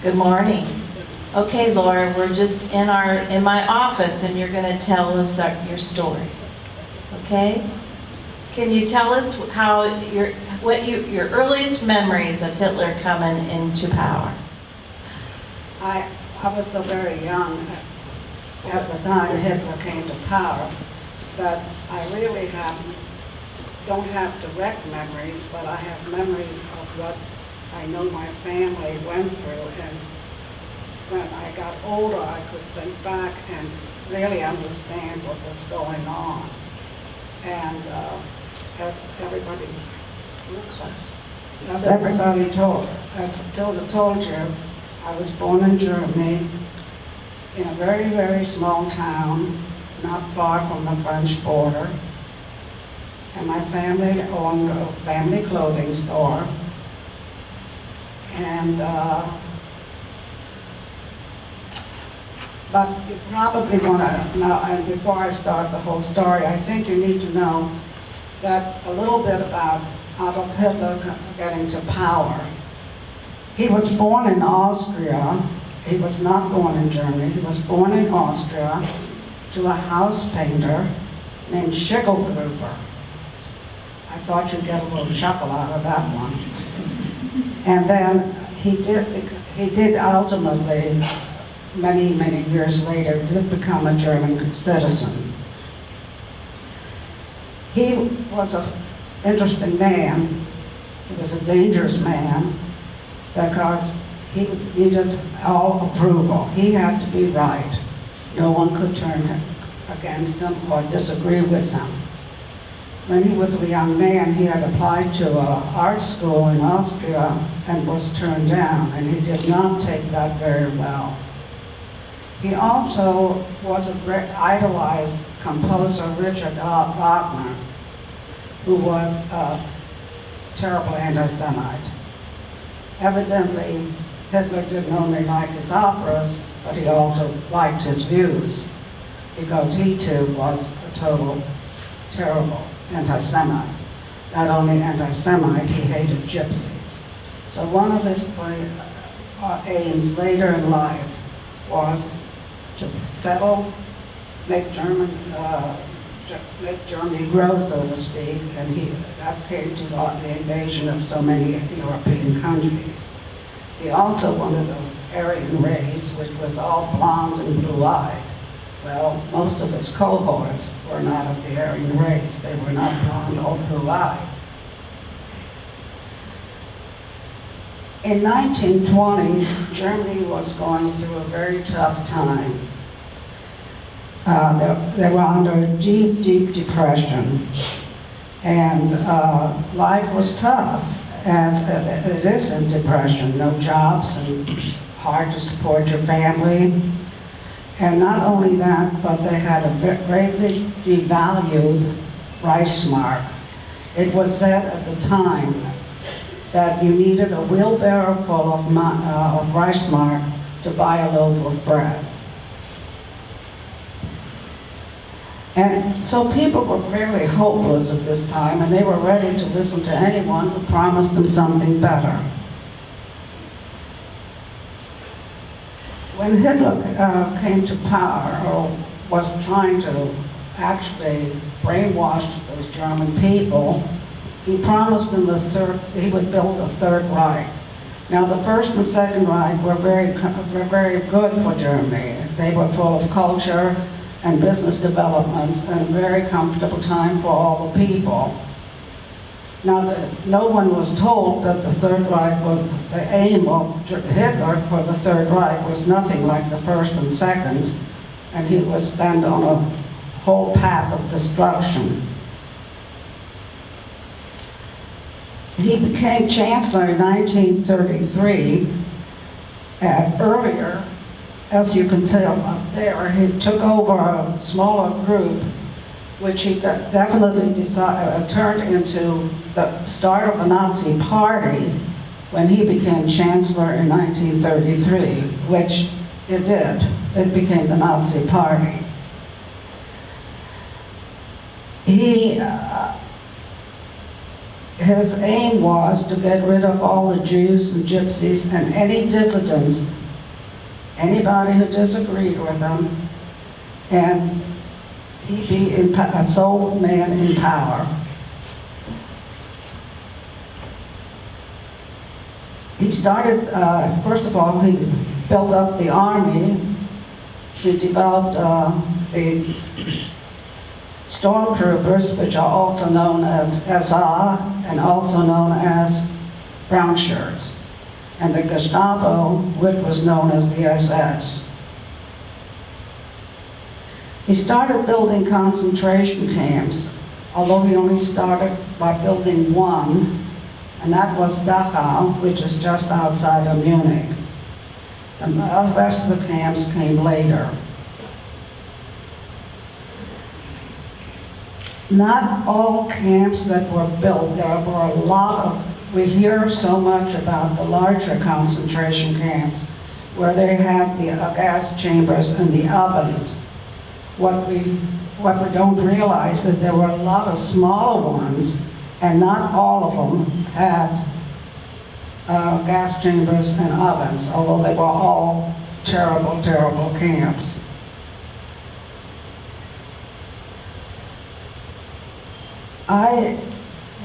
Good morning. Okay, Laura, we're just in my office, and you're going to tell us your story. Okay? Can you tell us how your earliest memories of Hitler coming into power? I was so very young at the time Hitler came to power that I really don't have direct memories, but I have memories of what I know my family went through. And when I got older, I could think back and really understand what was going on. And as everybody's Real close. As everybody told you, I was born in Germany, in a very, very small town, not far from the French border. And my family owned a family clothing store. And, but you probably want to know, and before I start the whole story, I think you need to know that a little bit about Adolf Hitler getting to power. He was born in Austria. He was not born in Germany. He was born in Austria to a house painter named Schicklgruber. I thought you'd get a little chuckle out of that one. And then he did ultimately, many, many years later, did become a German citizen. He was an interesting man. He was a dangerous man because he needed all approval. He had to be right. No one could turn against him or disagree with him. When he was a young man, he had applied to an art school in Austria and was turned down, and he did not take that very well. He also was a great idolized composer, Richard Wagner, who was a terrible anti-Semite. Evidently, Hitler didn't only like his operas, but he also liked his views, because he too was a total, terrible anti-Semite. Not only anti-Semite, he hated gypsies. So one of his aims later in life was to settle, make Germany grow, so to speak, and that came to the invasion of so many European countries. He also wanted an Aryan race, which was all blonde and blue-eyed. Well, most of his cohorts were not of the Aryan race. They were not blonde or blue-eyed. In 1920s, Germany was going through a very tough time. They were under a deep, deep depression, and life was tough, as it is in depression. No jobs and hard to support your family. And not only that, but they had a greatly devalued Reichsmark. It was said at the time that you needed a wheelbarrow full of Reichsmark to buy a loaf of bread. And so people were fairly hopeless at this time, and they were ready to listen to anyone who promised them something better. When Hitler came to power, or was trying to actually brainwash those German people, he promised them he would build a Third Reich. Now, the First and Second Reich were very good for Germany. They were full of culture and business developments, and a very comfortable time for all the people. Now, no one was told that the Third Reich was, the aim of Hitler for the Third Reich was nothing like the First and Second, and he was bent on a whole path of destruction. He became Chancellor in 1933. Earlier, as you can tell up there, he took over a smaller group, which he definitely turned into the start of a Nazi party when he became Chancellor in 1933, which it did. It became the Nazi Party. his aim was to get rid of all the Jews and gypsies and any dissidents, anybody who disagreed with him, and he'd be a sole man in power. He started, first of all, he built up the army. He developed the stormtroopers, which are also known as SR and also known as brown shirts, and the Gestapo, which was known as the SS. He started building concentration camps, although he only started by building one, and that was Dachau, which is just outside of Munich. The rest of the camps came later. Not all camps that were built, there were a lot of, we hear so much about the larger concentration camps where they had the gas chambers and the ovens. What we don't realize is there were a lot of smaller ones, and not all of them had gas chambers and ovens, although they were all terrible, terrible camps. I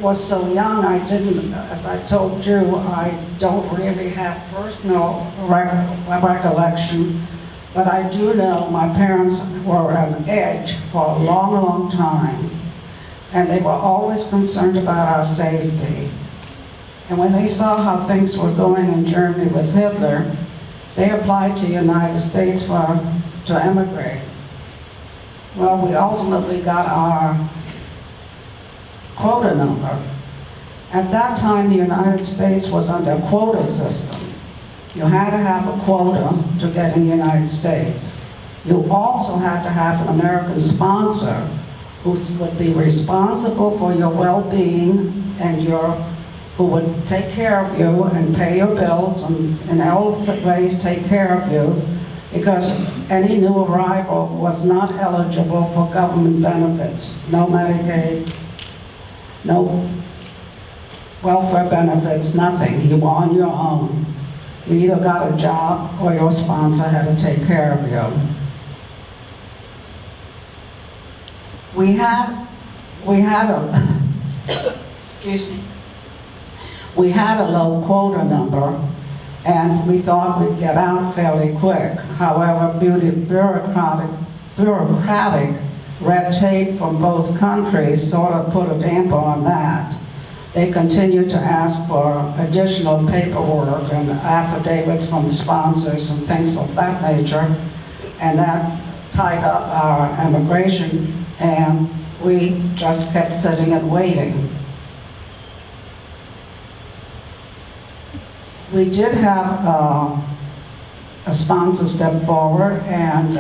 was so young, I didn't, as I told you, I don't really have personal recollection, but I do know my parents were on edge for a long, long time, and they were always concerned about our safety. And when they saw how things were going in Germany with Hitler, they applied to the United States to emigrate. Well, we ultimately got our quota number. At that time, the United States was under a quota system. You had to have a quota to get in the United States. You also had to have an American sponsor who would be responsible for your well-being and who would take care of you and pay your bills and in all ways take care of you, because any new arrival was not eligible for government benefits, no Medicaid, no welfare benefits, nothing. You were on your own. You either got a job or your sponsor had to take care of you. We had a low quota number, and we thought we'd get out fairly quick. However, bureaucratic red tape from both countries sort of put a damper on that. They continued to ask for additional paperwork and affidavits from sponsors and things of that nature, and that tied up our immigration, and we just kept sitting and waiting. We did have a sponsor step forward, and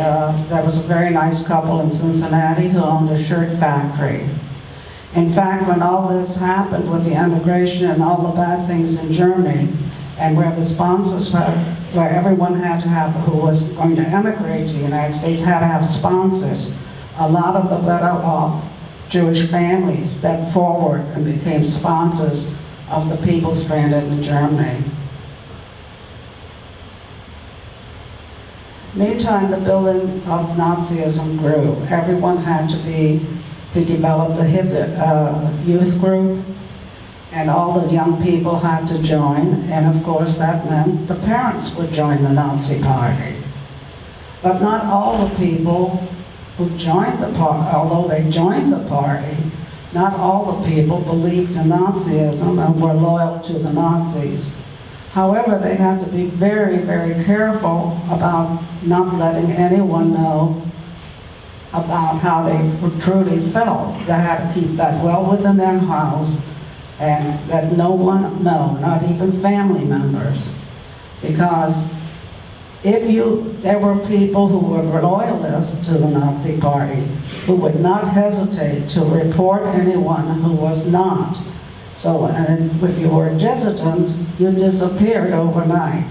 there was a very nice couple in Cincinnati who owned a shirt factory. In fact, when all this happened with the emigration and all the bad things in Germany, and where the sponsors where everyone had to have, who was going to emigrate to the United States, had to have sponsors, a lot of the better off Jewish families stepped forward and became sponsors of the people stranded in Germany. Meantime, the building of Nazism grew. Everyone had to be, he developed a youth group, and all the young people had to join, and of course that meant the parents would join the Nazi Party. But not all the people who joined the party, although they joined the party, not all the people believed in Nazism and were loyal to the Nazis. However, they had to be very, very careful about not letting anyone know about how they truly felt. They had to keep that well within their house and let no one know, not even family members. Because there were people who were loyalists to the Nazi Party who would not hesitate to report anyone who was not. So, and if you were a dissident, you disappeared overnight.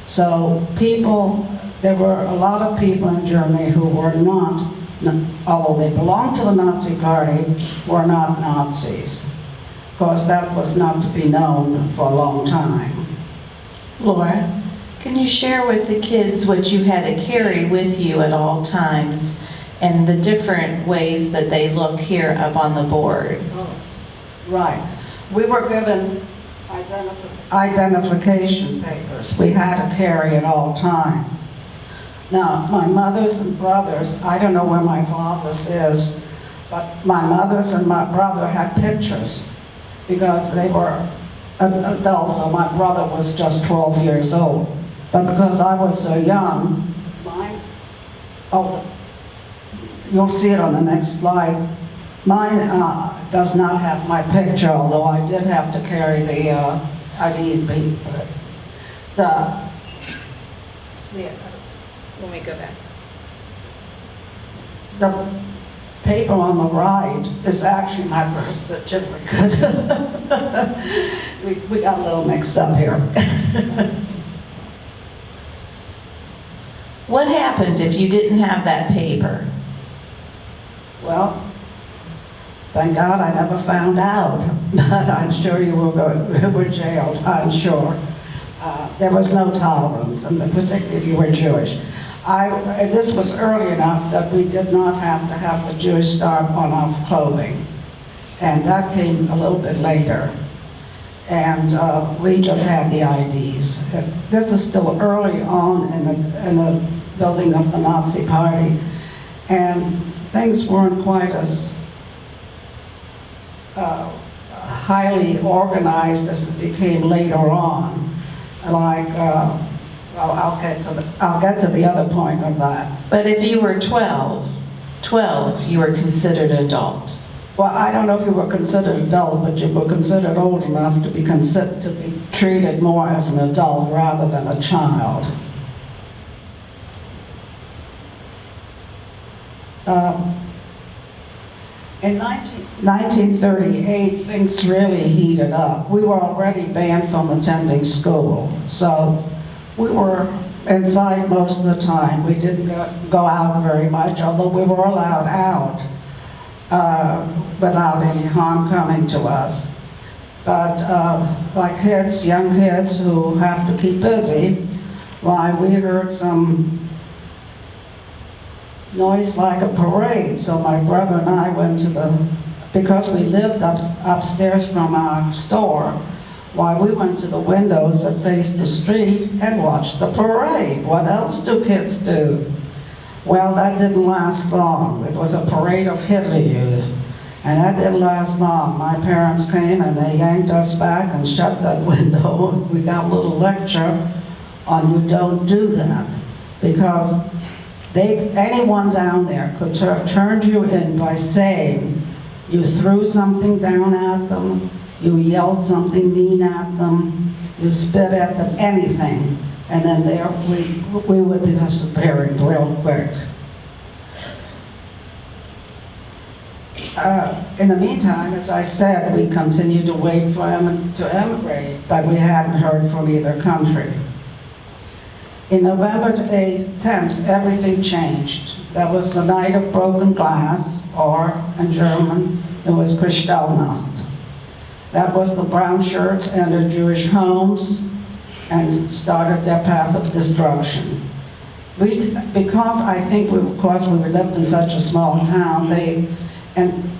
So there were a lot of people in Germany who were not, although they belonged to the Nazi Party, were not Nazis. Of course, that was not to be known for a long time. Laura, can you share with the kids what you had to carry with you at all times and the different ways that they look here up on the board? Right. We were given identification papers. We had to carry at all times. Now, my mother's and brothers, I don't know where my father's is, but my mother's and my brother had pictures because they were adults, so my brother was just 12 years old. But because I was so young, you'll see it on the next slide. Mine does not have my picture, although I did have to carry the ID. When we go back. The paper on the right is actually my birth certificate. we got a little mixed up here. What happened if you didn't have that paper? Well, thank God I never found out, but I'm sure you were jailed, I'm sure. There was no tolerance, and particularly if you were Jewish. This was early enough that we did not have to have the Jewish star on our clothing, and that came a little bit later. And we just had the IDs. This is still early on in the building of the Nazi Party, and things weren't quite as highly organized as it became later on. Like, well, I'll get to the other point of that. But if you were 12, you were considered adult. Well, I don't know if you were considered adult, but you were considered old enough to be treated more as an adult rather than a child. In 1938, things really heated up. We were already banned from attending school, so we were inside most of the time. We didn't go out very much, although we were allowed out without any harm coming to us. But like kids, young kids who have to keep busy, why, we heard some noise like a parade. So my brother and I went to because we lived upstairs from our store, why, we went to the windows that faced the street and watched the parade. What else do kids do? Well, that didn't last long. It was a parade of Hitler Youth, and that didn't last long. My parents came and they yanked us back and shut that window. We got a little lecture on you don't do that, because anyone down there could have turned you in by saying you threw something down at them, you yelled something mean at them, you spit at them, anything, and then there we would be disappearing real quick. In the meantime, as I said, we continued to wait for them to emigrate, but we hadn't heard from either country. In November 10th, everything changed. That was the night of broken glass, or in German, it was Kristallnacht. That was the brown shirts entered Jewish homes and started their path of destruction. Because I think we lived in such a small town, and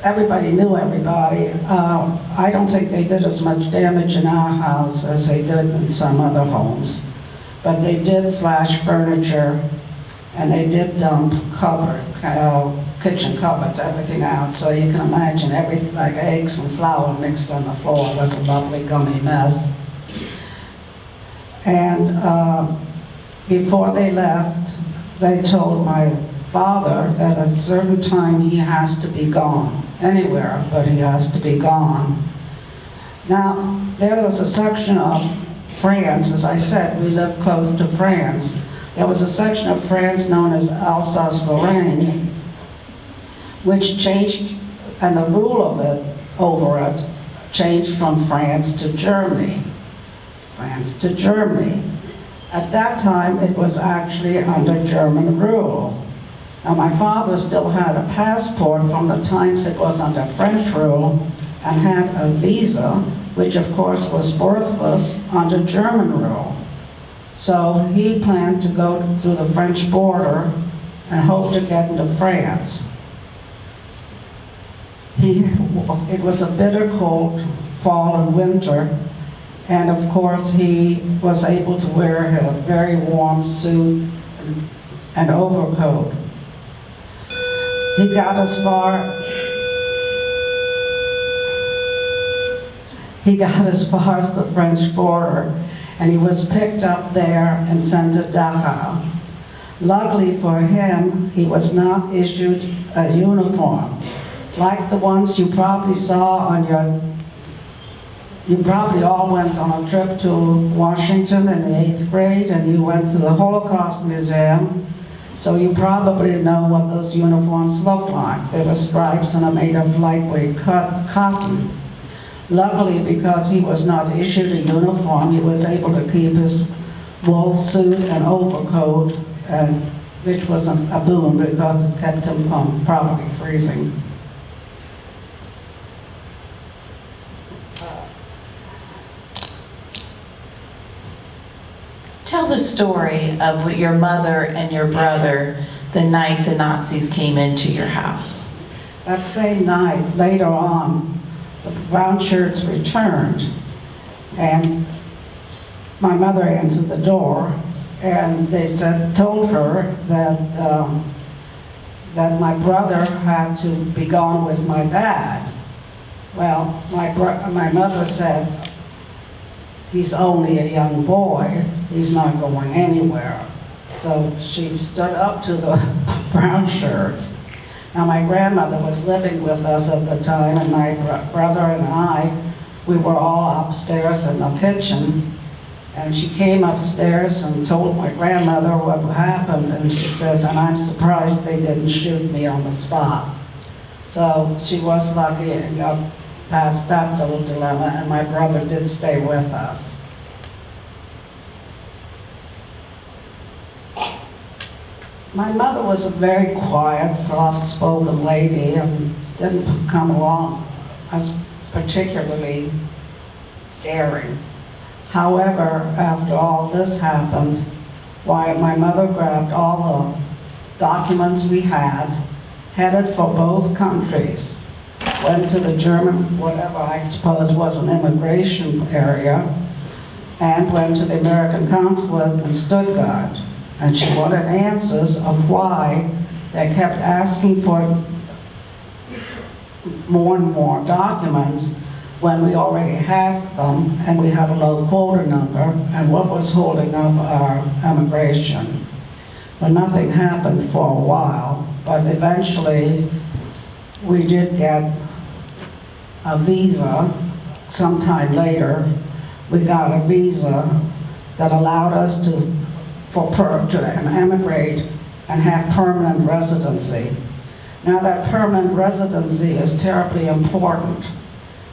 everybody knew everybody, I don't think they did as much damage in our house as they did in some other homes. But they did slash furniture, and they did dump kitchen cupboards, everything out. So you can imagine everything, like eggs and flour mixed on the floor. It was a lovely gummy mess. And before they left, they told my father that at a certain time he has to be gone, anywhere, but he has to be gone. Now, there was a section of France, as I said, we lived close to France. There was a section of France known as Alsace-Lorraine, which changed, and the rule of it, over it, changed from France to Germany. France to Germany. At that time, it was actually under German rule. Now, my father still had a passport from the times it was under French rule, and had a visa, which of course was worthless under German rule. So he planned to go through the French border and hoped to get into France. It was a bitter cold fall and winter, and of course he was able to wear a very warm suit and overcoat. He got as far as the French border, and he was picked up there and sent to Dachau. Luckily for him, he was not issued a uniform, like the ones you probably saw on you probably all went on a trip to Washington in the 8th grade, and you went to the Holocaust Museum, so you probably know what those uniforms look like. They were stripes and are made of lightweight cotton. Luckily, because he was not issued a uniform, he was able to keep his wool suit and overcoat, which was a boon because it kept him from probably freezing. Tell the story of your mother and your brother the night the Nazis came into your house. That same night, later on, the brown shirts returned, and my mother answered the door, and they told her that my brother had to be gone with my dad. Well, my mother said, he's only a young boy, he's not going anywhere. So she stood up to the brown shirts. Now my grandmother was living with us at the time, and my brother and I, we were all upstairs in the kitchen, and she came upstairs and told my grandmother what happened, and she says, and I'm surprised they didn't shoot me on the spot. So she was lucky and got past that little dilemma, and my brother did stay with us. My mother was a very quiet, soft-spoken lady and didn't come along as particularly daring. However, after all this happened, why, my mother grabbed all the documents we had, headed for both countries, went to the German, whatever I suppose was an immigration area, and went to the American consulate in Stuttgart. And she wanted answers of why they kept asking for more and more documents when we already had them and we had a low quota number, and what was holding up our immigration. But nothing happened for a while, but eventually we did get a visa. Sometime later, we got a visa that allowed us to emigrate and have permanent residency. Now that permanent residency is terribly important,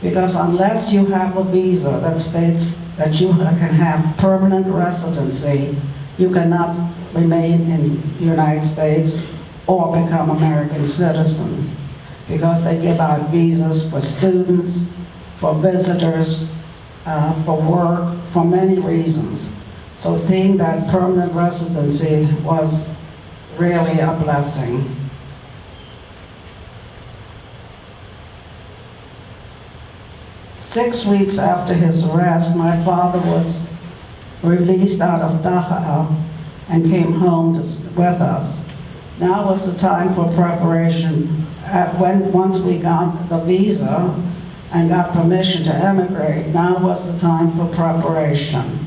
because unless you have a visa that states that you can have permanent residency, you cannot remain in the United States or become American citizen, because they give out visas for students, for visitors, for work, for many reasons. So seeing that permanent residency was really a blessing. Six weeks after his arrest, my father was released out of Dachau and came home with us. Now was the time for preparation. Once we got the visa and got permission to emigrate, now was the time for preparation.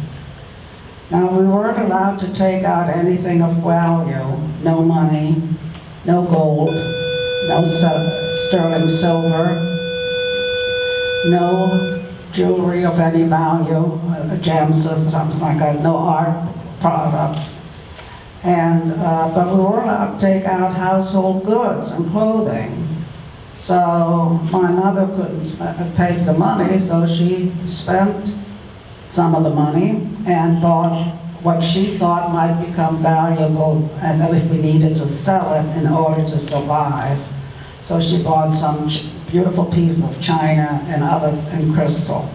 Now, we weren't allowed to take out anything of value, no money, no gold, no sterling silver, no jewelry of any value, gems or something like that, no art products. And, but we were allowed to take out household goods and clothing. So my mother couldn't take the money, so she spent some of the money and bought what she thought might become valuable, and if we needed to sell it in order to survive. So she bought some beautiful pieces of china and crystal.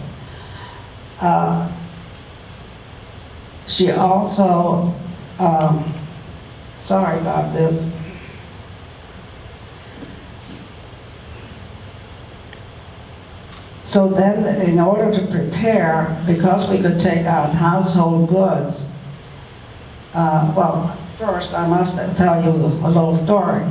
She also, sorry about this. So then, in order to prepare, because we could take out household goods, well, first I must tell you a little story.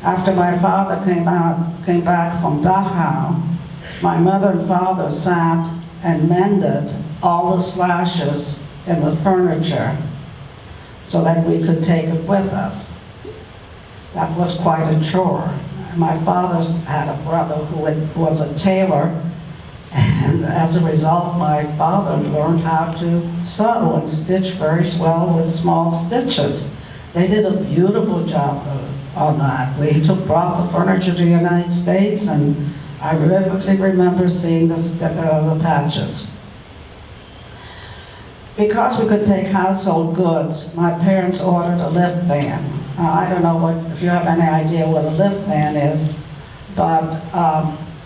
After my father came back from Dachau, my mother and father sat and mended all the slashes in the furniture so that we could take it with us. That was quite a chore. My father had a brother who was a tailor, and as a result, my father learned how to sew and stitch very well with small stitches. They did a beautiful job on that. We brought the furniture to the United States, and I vividly remember seeing the patches. Because we could take household goods, my parents ordered a lift van. I don't know if you have any idea what a lift van is, but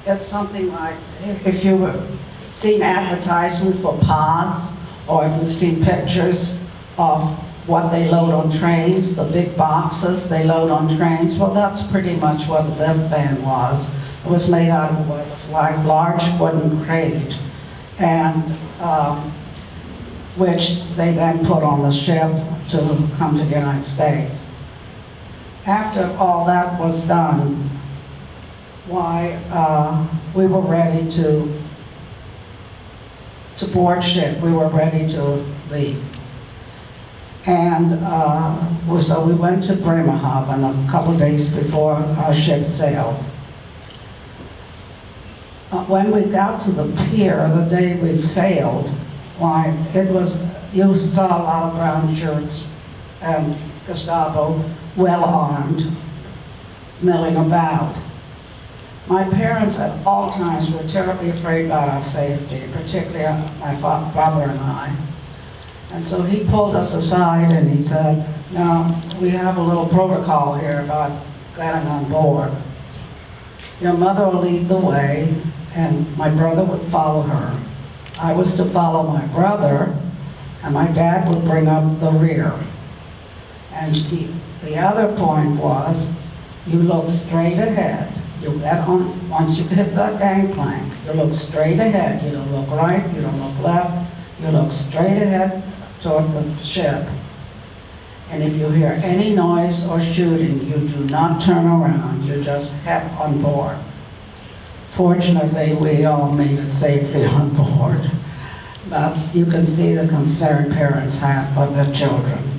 it's something like, if you've seen advertisements for pods, or if you've seen pictures of what they load on trains, the big boxes they load on trains, well, that's pretty much what a lift van was. It was made out of what was like large wooden crate, and which they then put on the ship to come to the United States. After all that was done, we were ready to board ship. We were ready to leave. And so we went to Bremerhaven a couple days before our ship sailed. When we got to the pier, the day we sailed, you saw a lot of brown shirts and Gestapo, well armed, milling about. My parents at all times were terribly afraid about our safety, particularly my brother and I. And so he pulled us aside and he said, "Now, we have a little protocol here about getting on board. Your mother will lead the way, and my brother would follow her. I was to follow my brother, and my dad would bring up the rear. And the other point was, you look straight ahead. You get on, once you hit that gangplank, you look straight ahead. You don't look right, you don't look left, you look straight ahead toward the ship. And if you hear any noise or shooting, you do not turn around, you just head on board." Fortunately, we all made it safely on board. But you can see the concern parents had for their children.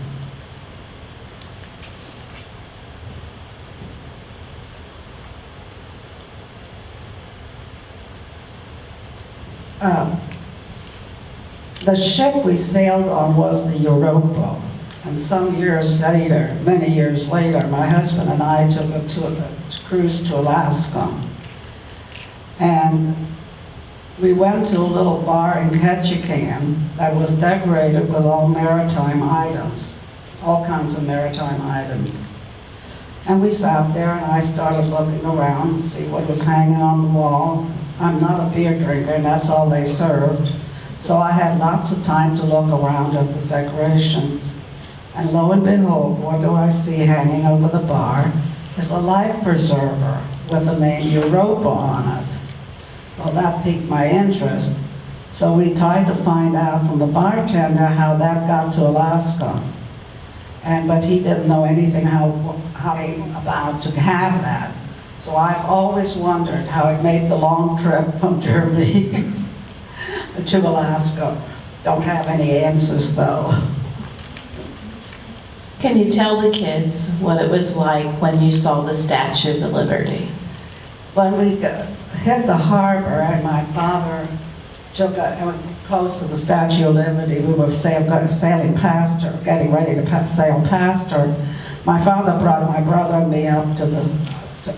The ship we sailed on was the Europa. And some years later, many years later, my husband and I took a cruise to Alaska. And we went to a little bar in Ketchikan that was decorated with all maritime items, all kinds of maritime items. And we sat there and I started looking around to see what was hanging on the walls. I'm not a beer drinker and that's all they served. So I had lots of time to look around at the decorations. And lo and behold, what do I see hanging over the bar? Is a life preserver with the name Europa on it. Well, that piqued my interest. So we tried to find out from the bartender how that got to Alaska. But he didn't know anything how about to have that. So I've always wondered how it made the long trip from Germany to Alaska. Don't have any answers though. Can you tell the kids what it was like when you saw the Statue of Liberty? When we hit the harbor and my father went close to the Statue of Liberty, we were sailing past her, getting ready to sail past her. My father brought my brother and me up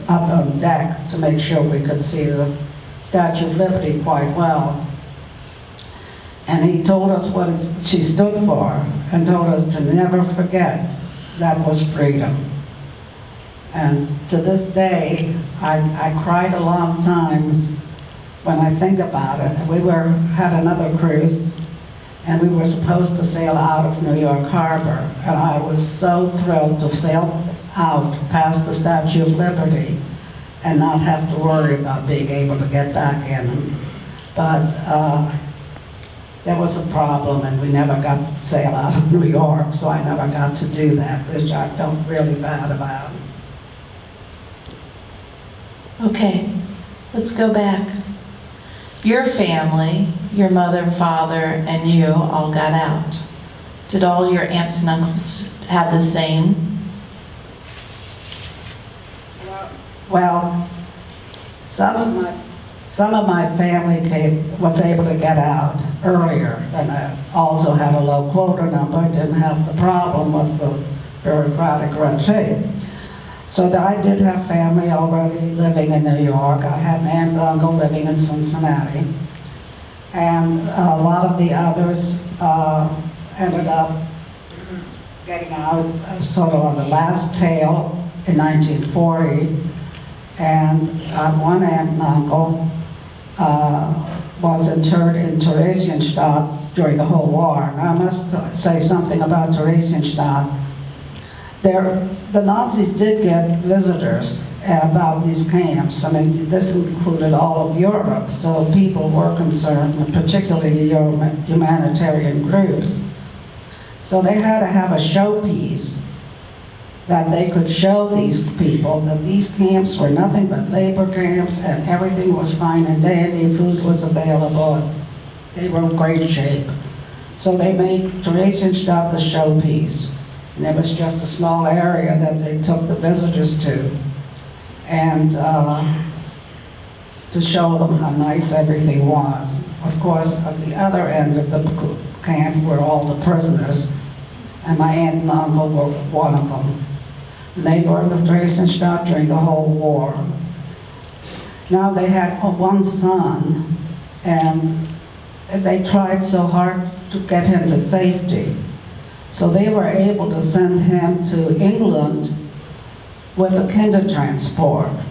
up on deck to make sure we could see the Statue of Liberty quite well. And he told us what she stood for and told us to never forget that was freedom. And to this day, I cried a lot of times when I think about it. We had another cruise, and we were supposed to sail out of New York Harbor, and I was so thrilled to sail out past the Statue of Liberty and not have to worry about being able to get back in. But there was a problem, and we never got to sail out of New York, so I never got to do that, which I felt really bad about. Okay, let's go back. Your family, your mother and father and you all got out. Did all your aunts and uncles have the same? Well, some of my family was able to get out earlier, and I also had a low quota number, didn't have the problem with the bureaucratic red tape. So that I did have family already living in New York. I had an aunt and uncle living in Cincinnati. And a lot of the others ended up getting out sort of on the last tail in 1940. And one aunt and uncle was interred in Theresienstadt during the whole war. Now I must say something about Theresienstadt. The Nazis did get visitors about these camps. I mean, this included all of Europe, so people were concerned, particularly humanitarian groups. So they had to have a showpiece that they could show these people that these camps were nothing but labor camps and everything was fine and dandy, food was available, they were in great shape. So they made Theresienstadt the showpiece. And there was just a small area that they took the visitors to, and to show them how nice everything was. Of course, at the other end of the camp were all the prisoners, and my aunt and uncle were one of them. And they were in the Theresienstadt during the whole war. Now they had one son, and they tried so hard to get him to safety. So they were able to send him to England with a Kindertransport.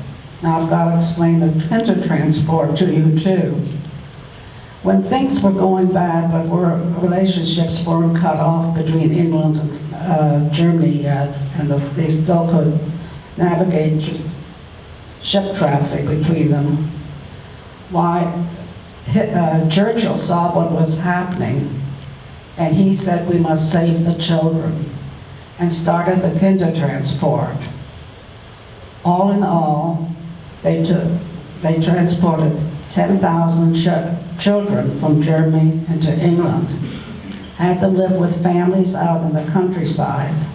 Now I've got to explain the Kindertransport to you too. When things were going bad, but relationships weren't cut off between England and Germany yet, and they still could navigate ship traffic between them, Churchill saw what was happening, and he said, we must save the children, and started the Kindertransport. All in all, they transported 10,000 children from Germany into England, had them live with families out in the countryside.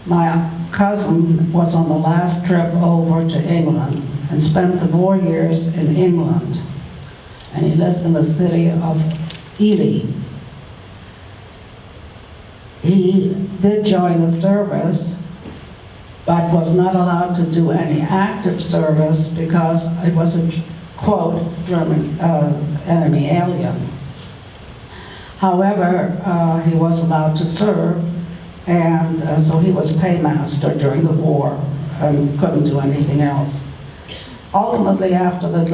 My cousin was on the last trip over to England and spent the war years in England, and he lived in the city of Ely. He did join the service, but was not allowed to do any active service because it was a, quote, German enemy alien. However, he was allowed to serve, and so he was paymaster during the war and couldn't do anything else. Ultimately, after the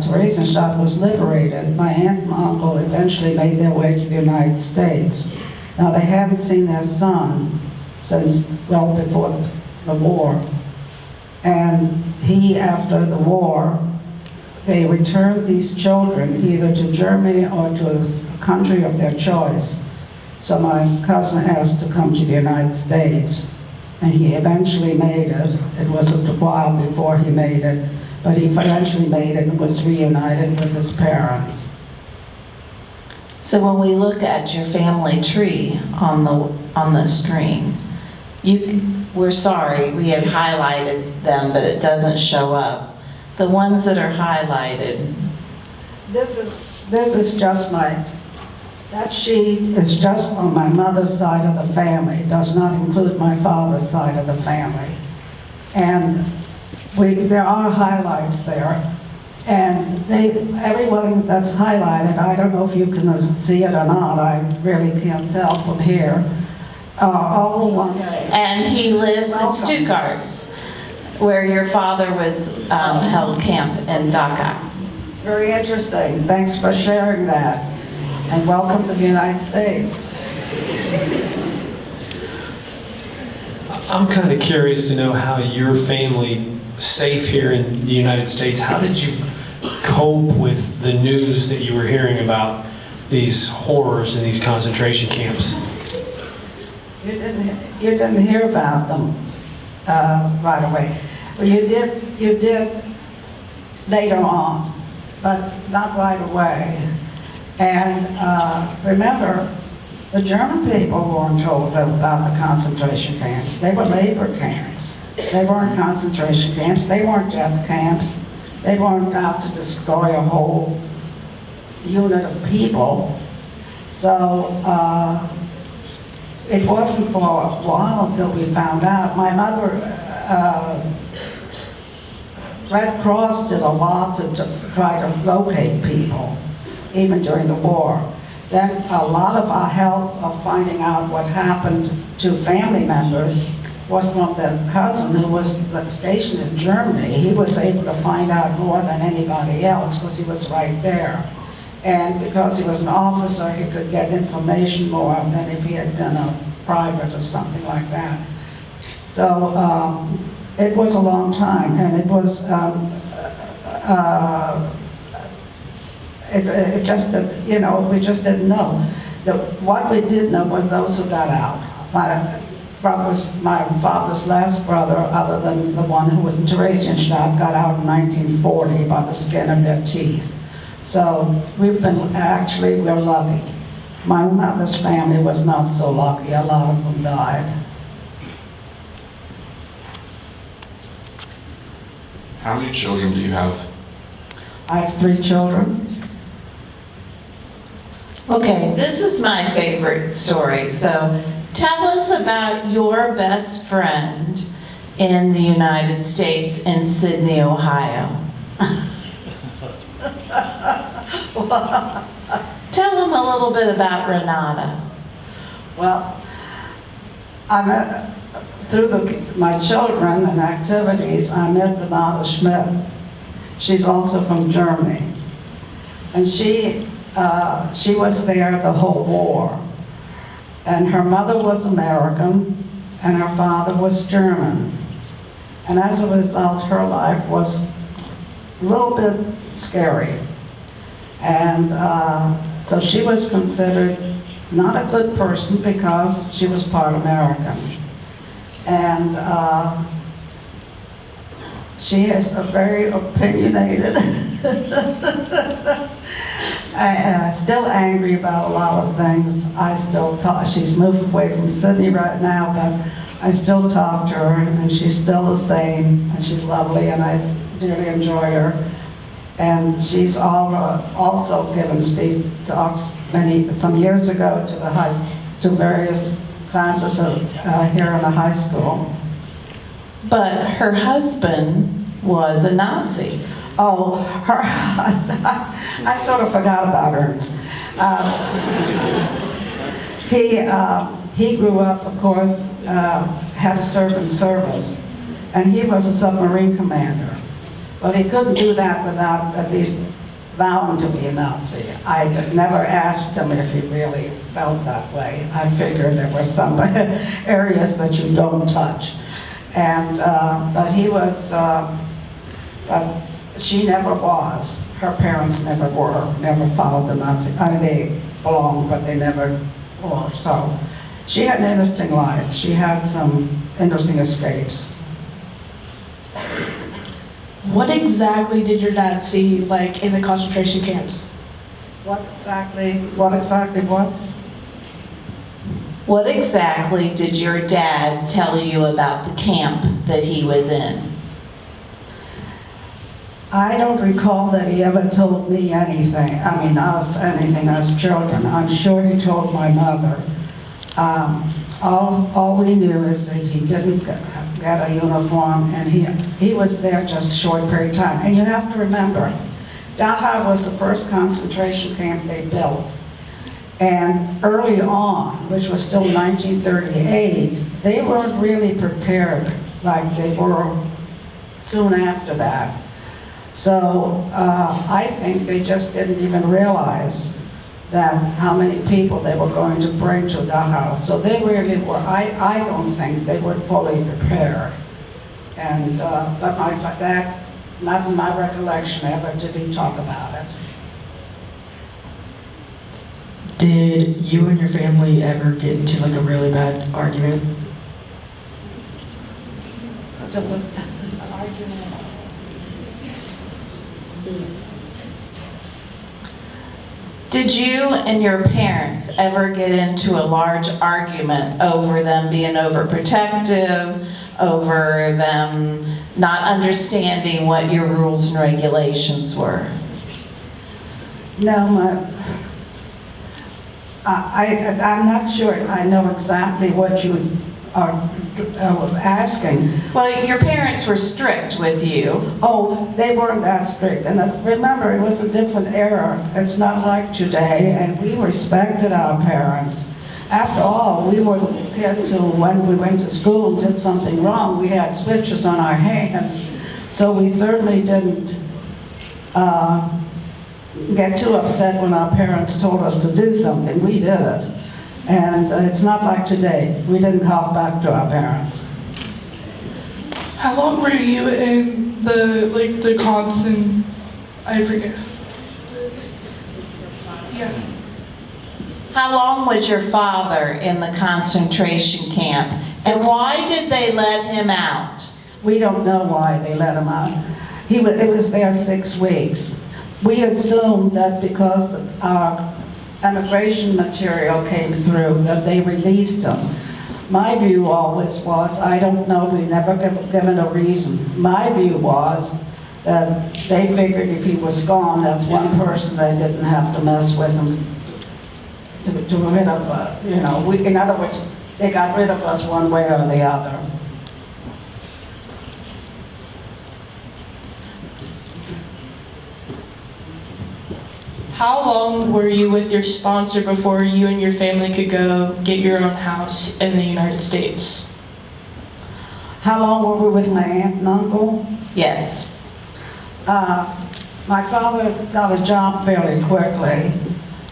Theresienstadt was liberated, my aunt and uncle eventually made their way to the United States. Now, they hadn't seen their son since well before the war. And after the war, they returned these children either to Germany or to a country of their choice. So my cousin asked to come to the United States, and he eventually made it. It was a while before he made it, but he eventually made it and was reunited with his parents. So when we look at your family tree on the screen, we're sorry, we have highlighted them, but it doesn't show up. The ones that are highlighted. This is just that sheet is just on my mother's side of the family. It does not include my father's side of the family. And there are highlights there. And everyone that's highlighted, I don't know if you can see it or not, I really can't tell from here. All the ones. And he lives in Stuttgart. where your father was held camp in Dhaka. Very interesting. Thanks for sharing that. And welcome to the United States. I'm kind of curious to know how your family, safe here in the United States, how did you cope with the news that you were hearing about these horrors in these concentration camps? You didn't hear about them right away. Well, you did later on, but not right away. And remember, the German people weren't told about the concentration camps. They were labor camps. They weren't concentration camps. They weren't death camps. They weren't out to destroy a whole unit of people. So it wasn't for a while until we found out. My mother, Red Cross did a lot to try to locate people, even during the war. Then a lot of our help of finding out what happened to family members was from the cousin who was stationed in Germany. He was able to find out more than anybody else because he was right there. And because he was an officer, he could get information more than if he had been a private or something like that. So it was a long time, and it was it just, you know, we just didn't know. What we did know were those who got out. My father's last brother, other than the one who was in Theresienstadt, got out in 1940 by the skin of their teeth. So we're lucky. My mother's family was not so lucky. A lot of them died. How many children do you have? I have 3 children. Okay, this is my favorite story. So tell us about your best friend in the United States in Sidney, Ohio. Tell him a little bit about Renata. Well, I met, through my children and activities, I met Renata Schmidt. She's also from Germany. And she was there the whole war. And her mother was American, and her father was German. And as a result, her life was a little bit scary. And so she was considered not a good person because she was part American. And she is a very opinionated, still angry about a lot of things. I still talk, she's moved away from Sidney right now, but I still talk to her, and she's still the same, and she's lovely, and I dearly enjoy her. And she's also given speech talks some years ago to various classes here in the high school. But her husband was a Nazi. Oh, her, I sort of forgot about Ernst. He grew up, of course, had to serve in service, and he was a submarine commander. But he couldn't do that without at least vowing to be a Nazi. I never asked him if he really felt that way. I figured there were some areas that you don't touch. And, but he was, but she never was. Her parents never were, never followed the Nazi. I mean, they belonged, but they never were. So she had an interesting life. She had some interesting escapes. What exactly did your dad see, like, in the concentration camps? What exactly what? What exactly did your dad tell you about the camp that he was in? I don't recall that he ever told me anything. I mean, us anything as children. I'm sure he told my mother. All we knew is that he didn't get a uniform, and he was there just a short period of time. And you have to remember, Dachau was the first concentration camp they built. And early on, which was still 1938, they weren't really prepared like they were soon after that. So I think they just didn't even realize that how many people they were going to bring to the house. So they really were, I don't think they were fully prepared. And, but my dad, not in my recollection ever did he talk about it. Did you and your family ever get into like a really bad argument? Did you and your parents ever get into a large argument over them being overprotective, over them not understanding what your rules and regulations were? No, I'm not sure I know exactly what you are asking. Well, your parents were strict with you. Oh, they weren't that strict. And remember, it was a different era. It's not like today, and we respected our parents. After all, we were the kids who, when we went to school and did something wrong, we had switches on our hands. So we certainly didn't get too upset when our parents told us to do something. We did it. And it's not like today. We didn't call back to our parents. How long were you in the constant, I forget. Yeah. How long was your father in the concentration camp? And why did they let him out? We don't know why they let him out. It was there 6 weeks. We assumed that because our immigration material came through, that they released him. My view always was, I don't know, we never given a reason. My view was that they figured if he was gone, that's one person they didn't have to mess with him. To get rid of, in other words, they got rid of us one way or the other. How long were you with your sponsor before you and your family could go get your own house in the United States? How long were we with my aunt and uncle? Yes. My father got a job fairly quickly,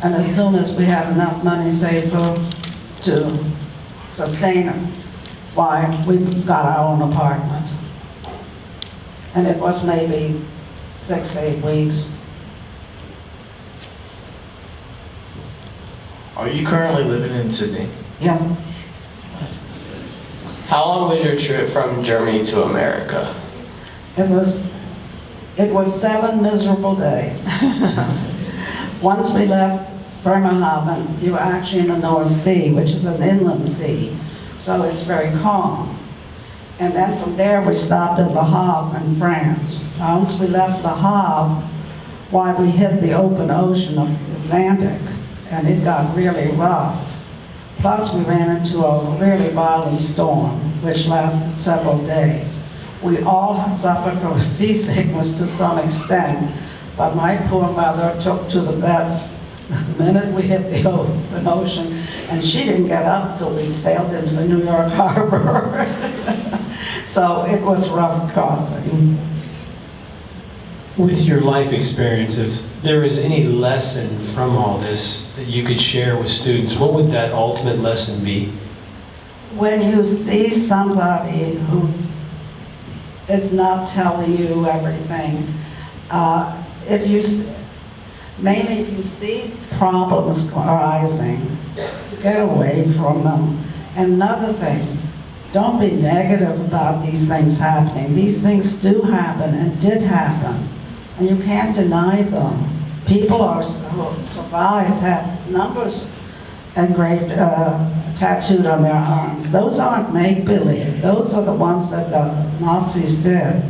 and as soon as we had enough money saved up to sustain it, why, we got our own apartment. And it was maybe 6 to 8 weeks. Are you currently living in Sydney? Yes. How long was your trip from Germany to America? It was 7 miserable days. Once we left Bremerhaven, you were actually in the North Sea, which is an inland sea, so it's very calm. And then from there, we stopped at Le Havre in France. Once we left Le Havre, why, we hit the open ocean of the Atlantic, and it got really rough. Plus, we ran into a really violent storm, which lasted several days. We all suffered from seasickness to some extent, but my poor mother took to the bed the minute we hit the open ocean, and she didn't get up till we sailed into the New York harbor. So it was rough crossing. With your life experience, if there was any lesson from all this that you could share with students, what would that ultimate lesson be? When you see somebody who is not telling you everything, mainly if you see problems arising, get away from them. And another thing, don't be negative about these things happening. These things do happen and did happen, and you can't deny them. People who survived have numbers engraved, tattooed on their arms. Those aren't make-believe. Those are the ones that the Nazis did.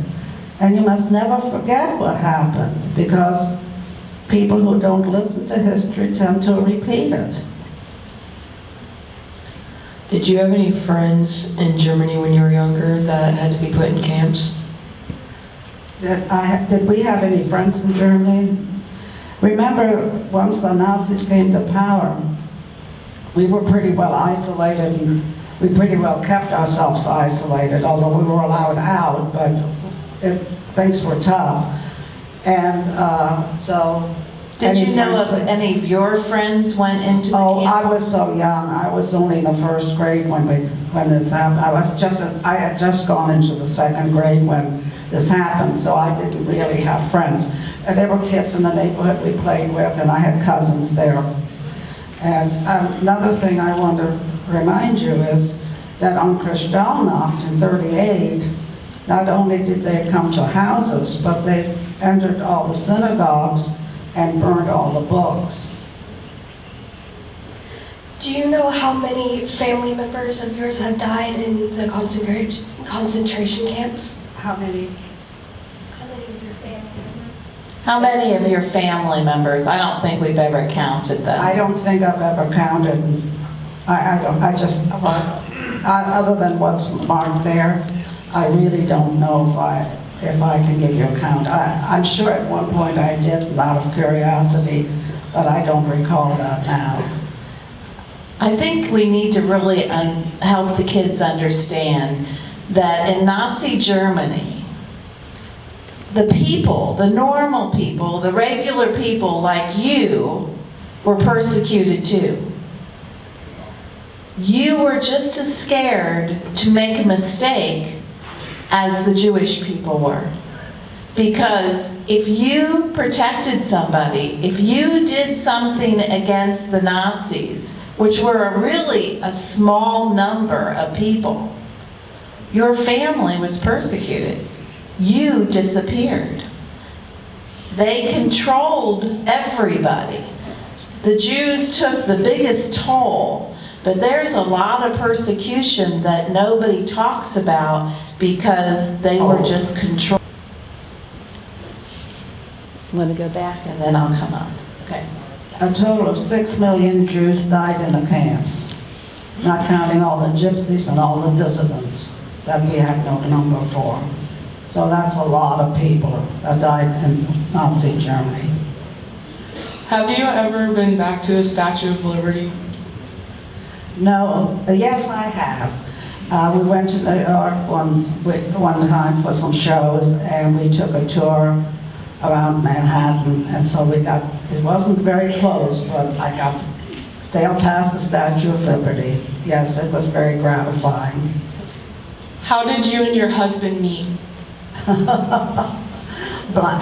And you must never forget what happened, because people who don't listen to history tend to repeat it. Did you have any friends in Germany when you were younger that had to be put in camps? Did we have any friends in Germany? Remember, once the Nazis came to power, we were pretty well isolated, and we pretty well kept ourselves isolated, although we were allowed out, but things were tough. And so... Did you any know friends- of any of your friends went into the Oh, camp? I was so young. I was only in the first grade when this happened. I had just gone into the second grade when this happened, so I didn't really have friends. And there were kids in the neighborhood we played with, and I had cousins there. And another thing I want to remind you is that on Kristallnacht in '38, not only did they come to houses, but they entered all the synagogues and burned all the books. Do you know how many family members of yours have died in the concentration camps? How many? How many of your family members? How many of your family members? I don't think we've ever counted them. I don't think I've ever counted. Other than what's marked there, I really don't know if I can give you a count. I'm sure at one point I did out of curiosity, but I don't recall that now. I think we need to really help the kids understand that in Nazi Germany, the people, the normal people, the regular people like you were persecuted too. You were just as scared to make a mistake as the Jewish people were. Because if you protected somebody, if you did something against the Nazis, which were really a small number of people, your family was persecuted. You disappeared. They controlled everybody. The Jews took the biggest toll, but there's a lot of persecution that nobody talks about because they were just controlled. I'm going to go back and then I'll come up. Okay. A total of 6 million Jews died in the camps, not counting all the gypsies and all the dissidents that we have no number for. So that's a lot of people that died in Nazi Germany. Have you ever been back to the Statue of Liberty? No, yes, I have. We went to New York one time for some shows, and we took a tour around Manhattan, and so it wasn't very close, but I got to sail past the Statue of Liberty. Yes, it was very gratifying. How did you and your husband meet?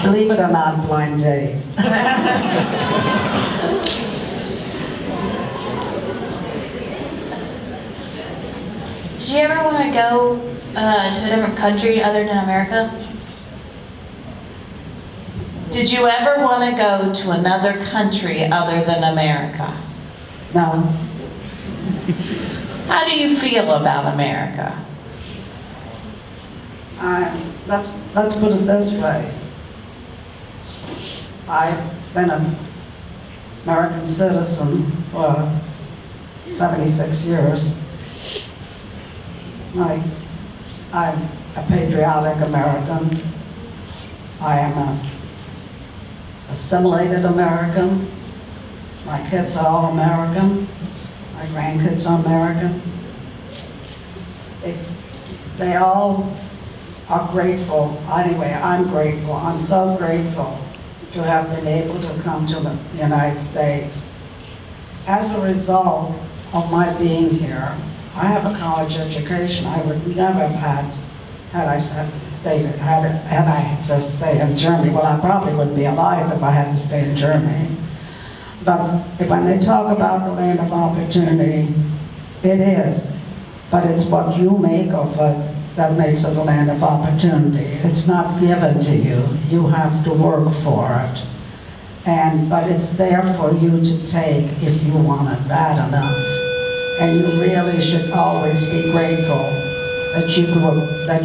Believe it or not, blind date. Did you ever want to go to a different country other than America? Did you ever want to go to another country other than America? No. How do you feel about America? Let's put it this way. I've been an American citizen for 76 years. I'm a patriotic American. I am an assimilated American. My kids are all American. My grandkids are American. They all are grateful. Anyway, I'm grateful. I'm so grateful to have been able to come to the United States. As a result of my being here, I have a college education. I would never have had I to stay in Germany. Well, I probably wouldn't be alive if I had to stay in Germany. But when they talk about the land of opportunity, it is. But it's what you make of it that makes it a land of opportunity. It's not given to you. You have to work for it. But it's there for you to take if you want it bad enough. And you really should always be grateful that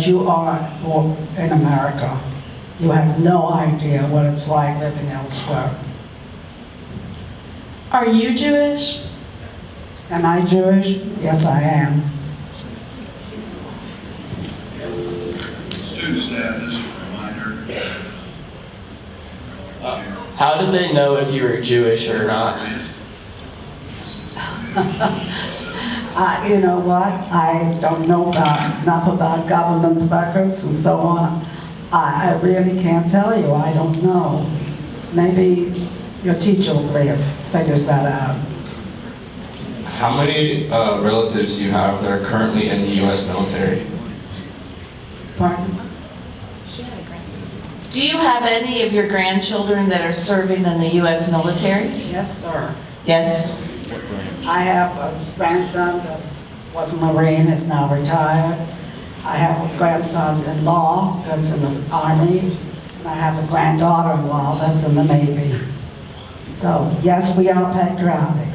you are in America. You have no idea what it's like living elsewhere. Are you Jewish? Am I Jewish? Yes, I am. Student status, reminder. How did they know if you were Jewish or not? You know what? I don't know enough about government records and so on. I really can't tell you. I don't know. Maybe your teacher figures that out. How many relatives do you have that are currently in the U.S. military? Pardon? Do you have any of your grandchildren that are serving in the U.S. military? Yes, sir. Yes. I have a grandson that was a Marine, is now retired. I have a grandson-in-law that's in the Army. And I have a granddaughter-in-law that's in the Navy. So, yes, we are patriotic.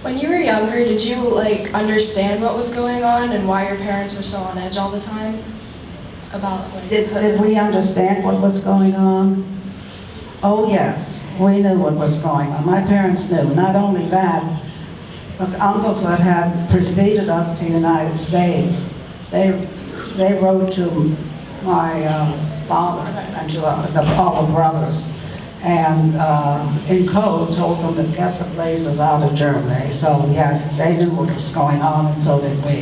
When you were younger, did you understand what was going on and why your parents were so on edge all the time? About Did we understand what was going on? Oh, yes, we knew what was going on. My parents knew. Not only that, the uncles that had preceded us to the United States, they wrote to my father and to all the brothers, and in code told them to get the blazes out of Germany. So yes, they knew what was going on, and so did we.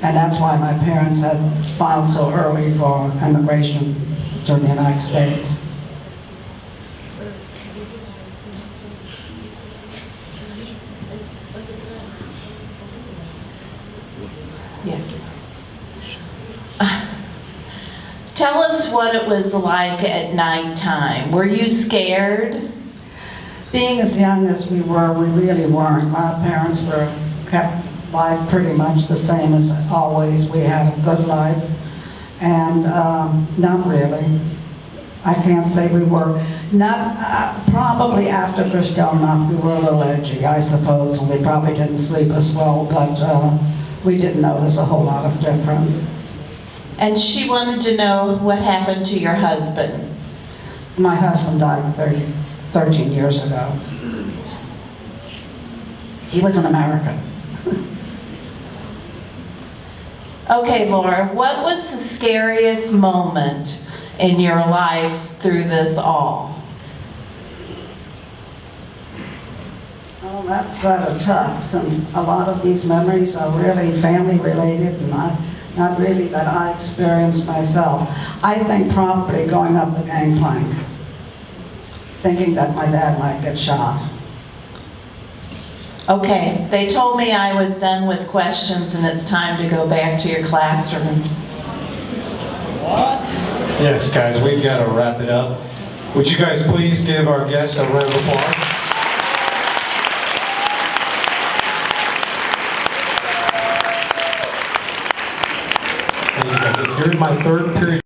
And that's why my parents had filed so early for immigration to the United States. Yes. Tell us what it was like at nighttime. Were you scared? Being as young as we were, we really weren't. My parents kept life pretty much the same as always. We had a good life, and not really. I can't say we were. Not probably after Kristallnacht, we were a little edgy, I suppose, and we probably didn't sleep as well, but we didn't notice a whole lot of difference. And she wanted to know what happened to your husband. My husband died 13 years ago. He was an American. Okay, Laura, what was the scariest moment in your life through this all? Well, that's sort of tough, since a lot of these memories are really family related and not really that I experienced myself. I think probably going up the gangplank, thinking that my dad might get shot. Okay, they told me I was done with questions and it's time to go back to your classroom. Yes, guys, we've got to wrap it up. Would you guys please give our guests a round of applause? Thank you guys. If you're in my third period